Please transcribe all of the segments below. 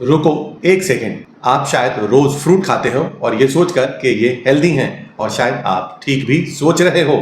रुको एक सेकेंड। आप शायद रोज फ्रूट खाते हो और ये सोचकर कि ये हेल्दी हैं, और शायद आप ठीक भी सोच रहे हो,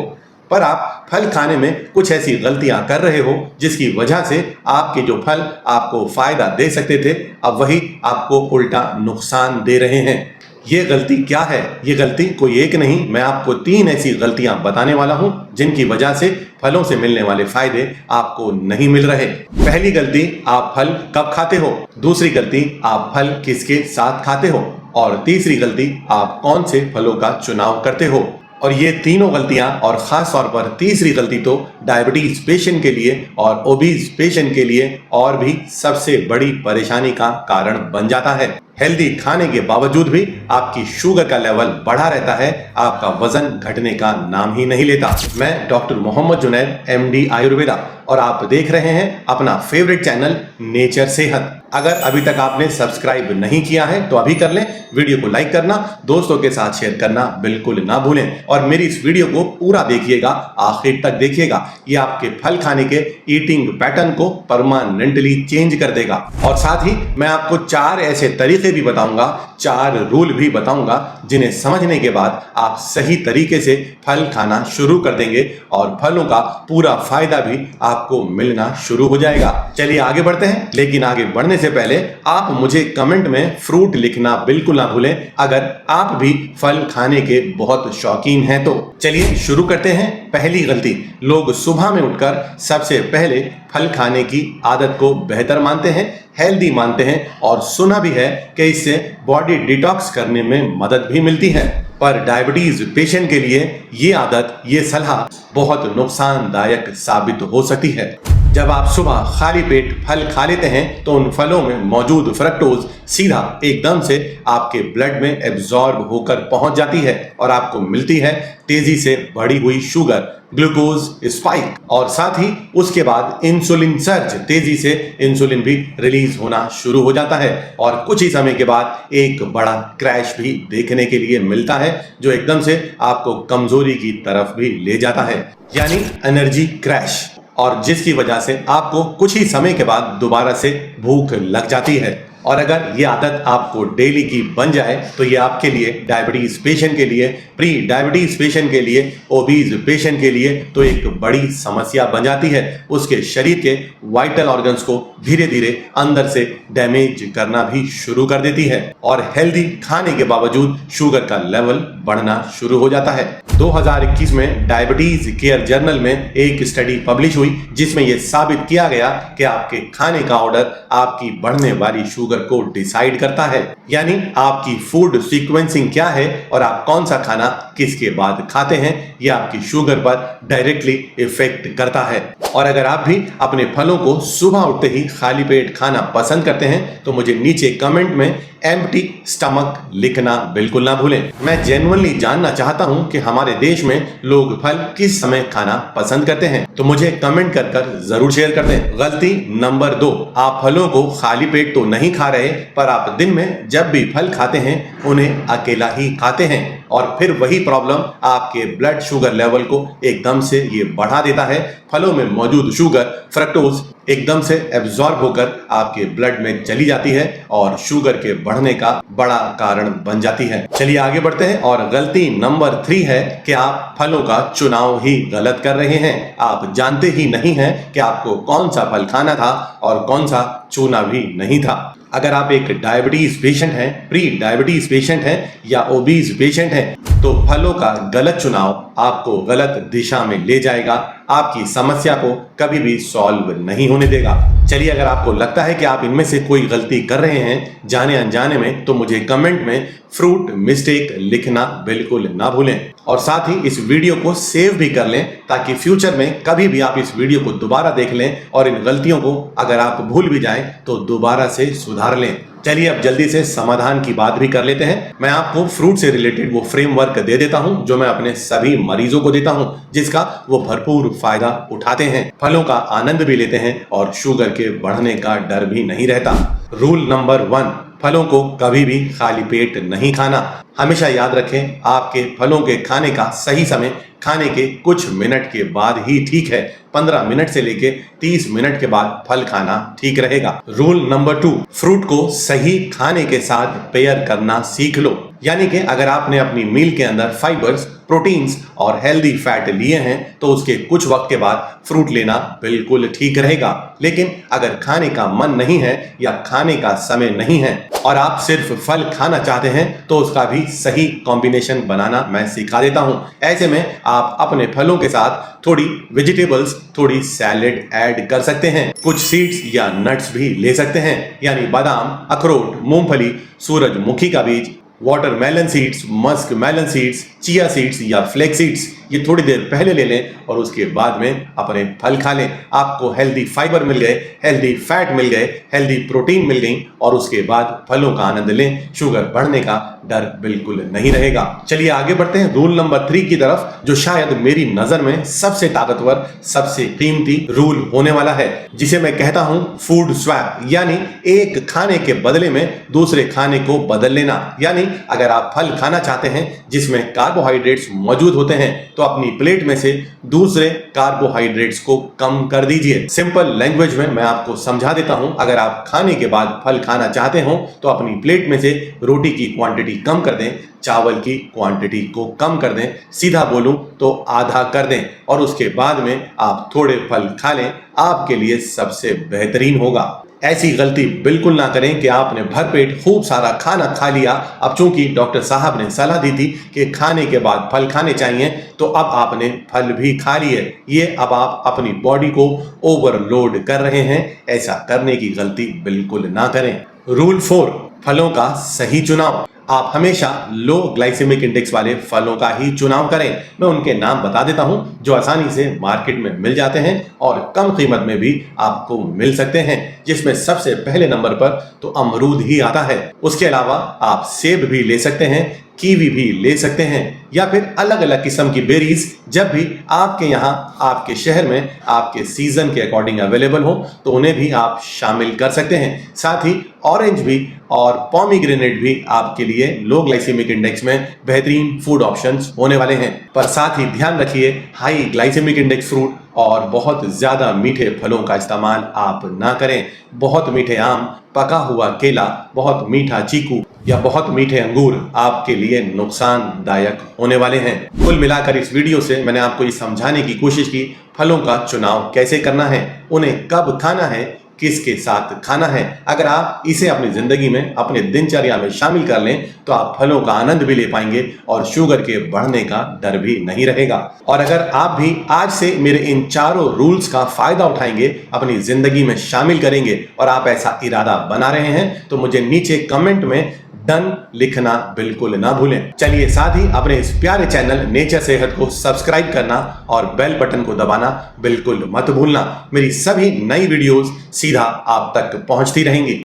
पर आप फल खाने में कुछ ऐसी गलतियां कर रहे हो जिसकी वजह से आपके जो फल आपको फायदा दे सकते थे, अब वही आपको उल्टा नुकसान दे रहे हैं। ये गलती क्या है? ये गलती कोई एक नहीं, मैं आपको 3 ऐसी गलतियां बताने वाला हूं जिनकी वजह से फलों से मिलने वाले फायदे आपको नहीं मिल रहे। पहली गलती, आप फल कब खाते हो। दूसरी गलती, आप फल किसके साथ खाते हो। और तीसरी गलती, आप कौन से फलों का चुनाव करते हो। और ये तीनों गलतियां, और खास तौर पर तीसरी गलती तो डायबिटीज पेशेंट के लिए और ओबीज पेशेंट के लिए और भी सबसे बड़ी परेशानी का कारण बन जाता है। हेल्दी खाने के बावजूद भी आपकी शुगर का लेवल बढ़ा रहता है, आपका वजन घटने का नाम ही नहीं लेता। मैं डॉक्टर मोहम्मद जुनैद, MD आयुर्वेदा, और आप देख रहे हैं अपना फेवरेट चैनल नेचर सेहत। अगर अभी तक आपने सब्सक्राइब नहीं किया है तो अभी कर लें। वीडियो को लाइक करना, दोस्तों के साथ शेयर करना बिल्कुल ना भूलें, और मेरी इस वीडियो को पूरा देखिएगा, आखिर तक देखिएगा। ये आपके फल खाने के ईटिंग पैटर्न को परमानेंटली चेंज कर देगा। और साथ ही मैं आपको 4 ऐसे तरीके भी बताऊंगा, 4 रूल भी बताऊंगा जिन्हें समझने के बाद आप सही तरीके से फल खाना शुरू कर देंगे और फलों का पूरा फायदा भी आपको मिलना शुरू हो जाएगा। चलिए आगे बढ़ते हैं, लेकिन आगे बढ़ने से पहले आप मुझे कमेंट में फ्रूट लिखना बिल्कुल ना भूलें अगर आप भी फल खाने के बहुत शौकीन हैं तो। चलिए शुरू करते हैं। पहली गलती, लोग सुबह में उठकर सबसे पहले फल खाने की आदत को बेहतर मानते हैं, हेल्दी मानते हैं, और सुना भी है कि इससे बॉडी डिटॉक्स करने में मदद भी मिलती है। पर डायबिटीज पेशेंट के लिए ये आदत, ये सलाह बहुत नुकसानदायक साबित हो सकती है। जब आप सुबह खाली पेट फल खा लेते हैं तो उन फलों में मौजूद फ्रक्टोज सीधा एकदम से आपके ब्लड में एब्जॉर्ब होकर पहुंच जाती है और आपको मिलती है तेजी से बढ़ी हुई शुगर, ग्लूकोज स्पाइक, और साथ ही उसके बाद इंसुलिन सर्ज, तेजी से इंसुलिन भी रिलीज होना शुरू हो जाता है, और कुछ ही समय के बाद एक बड़ा क्रैश भी देखने के लिए मिलता है जो एकदम से आपको कमजोरी की तरफ भी ले जाता है, यानी एनर्जी क्रैश, और जिसकी वजह से आपको कुछ ही समय के बाद दोबारा से भूख लग जाती है। और अगर ये आदत आपको डेली की बन जाए तो ये आपके लिए, डायबिटीज पेशेंट के लिए, प्री डायबिटीज पेशेंट के लिए, ओबीज पेशेंट के लिए तो एक बड़ी समस्या बन जाती है। उसके शरीर के वाइटल ऑर्गन्स को धीरे धीरे अंदर से डैमेज करना भी शुरू कर देती है, और हेल्दी खाने के बावजूद शुगर का लेवल बढ़ना शुरू हो जाता है। 2021 में डायबिटीज केयर जर्नल में एक स्टडी पब्लिश हुई जिसमें यह साबित किया गया कि आपके खाने का ऑर्डर आपकी बढ़ने वाली शुगर को डिसाइड करता है, यानी आपकी फूड सीक्वेंसिंग क्या है और आप कौन सा खाना किसके बाद खाते हैं, यह आपकी शुगर पर डायरेक्टली इफेक्ट करता है। और अगर आप भी अपने फलों को सुबह उठते ही खाली पेट खाना पसंद करते हैं तो मुझे नीचे कमेंट में एम्प्टी स्टमक लिखना बिल्कुल ना भूलें। मैं जेन्युइनली जानना चाहता हूं कि हमारे देश में लोग फल किस समय खाना पसंद करते हैं, तो मुझे कमेंट कर कर जरूर शेयर कर दें। गलती नंबर 2, आप फलों को खाली पेट तो नहीं खा रहे, पर आप दिन में जब भी फल खाते हैं उन्हें अकेला ही खाते हैं, और फिर वही प्रॉब्लम आपके ब्लड शुगर लेवल को एकदम से ये बढ़ा देता है। फलों में मौजूद शुगर, फ्रक्टोज एकदम से एब्जॉर्ब होकर आपके ब्लड में चली जाती है और शुगर के बढ़ने का बड़ा कारण बन जाती है। चलिए आगे बढ़ते हैं। और गलती नंबर 3 है कि आप फलों का चुनाव ही गलत कर रहे हैं। आप जानते ही नहीं हैं कि आपको कौन सा फल खाना था और कौन सा चुना भी नहीं था। अगर आप एक डायबिटीज पेशेंट हैं, प्री डायबिटीज पेशेंट हैं या ओबीज पेशेंट हैं, तो फलों का गलत चुनाव आपको गलत दिशा में ले जाएगा, आपकी समस्या को कभी भी सॉल्व नहीं होने देगा। चलिए, अगर आपको लगता है कि आप इनमें से कोई गलती कर रहे हैं जाने अनजाने में, तो मुझे कमेंट में फ्रूट मिस्टेक लिखना बिल्कुल ना भूलें, और साथ ही इस वीडियो को सेव भी कर लें ताकि फ्यूचर में कभी भी आप इस वीडियो को दोबारा देख लें और इन गलतियों को अगर आप भूल भी जाएं तो दोबारा से सुधार लें। चलिए अब जल्दी से समाधान की बात भी कर लेते हैं। मैं आपको फ्रूट से रिलेटेड वो फ्रेमवर्क दे देता हूं जो मैं अपने सभी मरीजों को देता हूं, जिसका वो भरपूर फायदा उठाते हैं, फलों का आनंद भी लेते हैं और शुगर के बढ़ने का डर भी नहीं रहता। रूल नंबर 1, फलों को कभी भी खाली पेट नहीं खाना। हमेशा याद रखें, आपके फलों के खाने का सही समय खाने के कुछ मिनट के बाद ही ठीक है। 15 मिनट से लेके 30 मिनट के बाद फल खाना ठीक रहेगा। रूल नंबर 2, फ्रूट को सही खाने के साथ पेयर करना सीख लो। यानी कि अगर आपने अपनी मील के अंदर फाइबर्स, प्रोटीन्स और हेल्दी फैट लिए हैं तो उसके कुछ वक्त के बाद फ्रूट लेना बिल्कुल ठीक रहेगा। लेकिन अगर खाने का मन नहीं है या खाने का समय नहीं है और आप सिर्फ फल खाना चाहते हैं तो उसका भी सही कॉम्बिनेशन बनाना मैं सिखा देता हूं। ऐसे में आप अपने फलों के साथ थोड़ी वेजिटेबल्स, थोड़ी सैलेड ऐड कर सकते हैं। कुछ सीड्स या नट्स भी ले सकते हैं, यानी बादाम, अखरोट, मूंगफली, सूरजमुखी का बीज, watermelon seeds, musk melon seeds, chia seeds या फ्लेक्स सीड्स। ये थोड़ी देर पहले ले लें और उसके बाद में अपने फल खा लें। आपको हेल्दी फाइबर मिल गए, हेल्दी फैट मिल गए, हेल्दी प्रोटीन मिल गई और उसके बाद फलों का आनंद लें। शुगर बढ़ने का डर बिल्कुल नहीं रहेगा। चलिए आगे बढ़ते हैं रूल नंबर 3 की तरफ, जो शायद मेरी नजर में सबसे ताकतवर, सबसे कीमती रूल होने वाला है, जिसे मैं कहता हूं फूड स्वैप, यानी एक खाने के बदले में दूसरे खाने को बदल लेना। यानी अगर आप फल खाना चाहते हैं जिसमें कार्बोहाइड्रेट्स मौजूद होते हैं तो अपनी प्लेट में से दूसरे कार्बोहाइड्रेट्स को कम कर दीजिए। सिंपल लैंग्वेज में मैं आपको समझा देता हूं, अगर आप खाने के बाद फल खाना चाहते हो तो अपनी प्लेट में से रोटी की क्वांटिटी कम कर दें, चावल की क्वांटिटी को कम कर दें, सीधा बोलूं तो आधा कर दें और उसके बाद में आप थोड़े फल खा लें। आपके लिए सबसे बेहतरीन होगा। ऐसी गलती बिल्कुल ना करें कि आपने भरपेट खूब सारा खाना खा लिया। अब चूंकि डॉक्टर साहब ने सलाह दी थी कि खाने के बाद फल खाने चाहिए तो अब आपने फल भी खा लिए। ये अब आप अपनी बॉडी को ओवरलोड कर रहे हैं। ऐसा करने की गलती बिल्कुल ना करें। रूल 4, फलों का सही चुनाव। आप हमेशा लो ग्लाइसेमिक इंडेक्स वाले फलों का ही चुनाव करें। मैं उनके नाम बता देता हूं जो आसानी से मार्केट में मिल जाते हैं और कम कीमत में भी आपको मिल सकते हैं, जिसमें सबसे पहले नंबर पर तो अमरूद ही आता है। उसके अलावा आप सेब भी ले सकते हैं, कीवी भी ले सकते हैं या फिर अलग अलग किस्म की बेरीज जब भी आपके यहाँ, आपके शहर में, आपके सीजन के अकॉर्डिंग अवेलेबल हो तो उन्हें भी आप शामिल कर सकते हैं। साथ ही ऑरेंज भी और पोमीग्रेनेट भी आपके लिए लो ग्लाइसेमिक इंडेक्स में बेहतरीन फूड ऑप्शंस होने वाले हैं। पर साथ ही ध्यान रखिए, हाई ग्लाइसेमिक इंडेक्स फ्रूट और बहुत ज्यादा मीठे फलों का इस्तेमाल आप ना करें। बहुत मीठे आम, पका हुआ केला, बहुत मीठा चीकू या बहुत मीठे अंगूर आपके लिए नुकसानदायक होने वाले हैं। कुल मिलाकर इस वीडियो से मैंने आपको ये समझाने की कोशिश की फलों का चुनाव कैसे करना है, उन्हें कब खाना है, किसके साथ खाना है। अगर आप इसे अपनी जिंदगी में, अपने दिनचर्या में शामिल कर लें तो आप फलों का आनंद भी ले पाएंगे और शुगर के बढ़ने का डर भी नहीं रहेगा। और अगर आप भी आज से मेरे इन चारों रूल्स का फायदा उठाएंगे, अपनी जिंदगी में शामिल करेंगे और आप ऐसा इरादा बना रहे हैं तो मुझे नीचे कमेंट में डन लिखना बिल्कुल ना भूलें। चलिए साथ ही अपने इस प्यारे चैनल नेचर सेहत को सब्सक्राइब करना और बेल बटन को दबाना बिल्कुल मत भूलना। मेरी सभी नई वीडियोस सीधा आप तक पहुंचती रहेंगी।